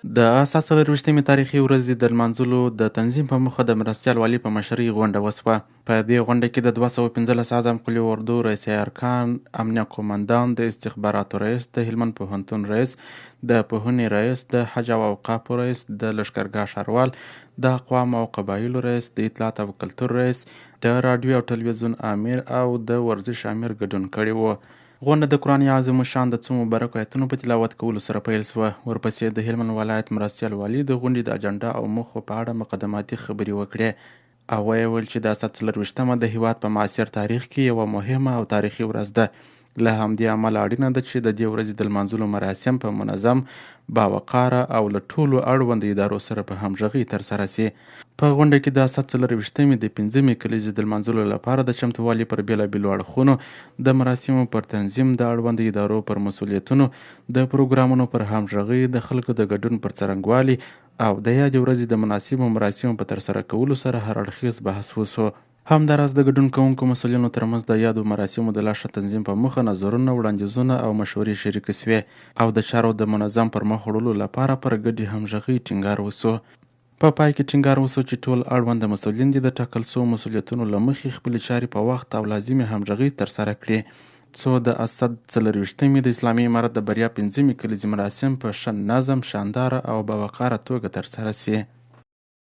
د اساس 24مې تاریخي ورځې د لمانځلو د تنظیم په موخه د مرستیال والي په مشرۍ غونډه وسوه. په دې غونډه کې د 215 اعظم قلي اردو رئیس ارکان، امنیه قومندان، د استخباراتو رئیس، د هلمند پوهنتون رئیس، د پوهنې رئیس، د حج او اوقافو رئیس، د لښکرګاه ښاروال، د اقوامو او قبایلو رئیس، د اطلاعات او کلتور رئیس، د راډیو او ټلویزیون امیر او د ورزش امیر ګډون کړی و. غونډه د قرآن عظیم الشان د څو مبارکو آیتونو په تلاوت کولو سره پیل شوه. ورپسې د هلمند ولایت مرستیال والي د غونډې د اجنډا او موخو په اړه مقدماتي خبرې وکړې او ویې ویل چې د اسد 24مه د هیواد په معاصر تاریخ کې یوه مهمه او تاریخي ورځ ده. له همدې امله اړینه ده چې د دې ورځې د لمانځلو مراسم په منظم، باوقاره او له ټولو اړوندو ادارو سره په همغږۍ ترسره سي. په غونډه کې د اسد 24مې د 5مې کلیزې د لمانځلو لپاره د چمتووالي پر بېلابېلو اړخونو، د مراسمو پر تنظیم، د اړوندو ادارو پر مسؤلیتونو، د پروګرامونو پر همغږۍ، د خلکو د ګډون پر څرنګوالي او د یادې ورځې د مناسبو مراسمو په ترسره کولو سره هر اړخیز بحث وسو. همداراز د ګډون کوونکو مسؤلینو ترمنځ د یادو مراسمو د لا ښه تنظیم په موخه نظرونه، وړاندیزونه او مشورې شریکې سوې او د چارو د منظم پرمخ وړلو لپاره پر ګډې همغږۍ ټینګار وسو. په پای کې ټینګار وسو چې ټول اړوند مسؤلین دې د ټاکل شوو مسؤلیتونو له مخې خپلې چارې په وخت او لازمې همغږۍ ترسره کړي، څو د اسد 24مې د اسلامي امارت د بریا 5مې کلیزې مراسم په ښه نظم، شانداره او باوقاره توګه ترسره سي.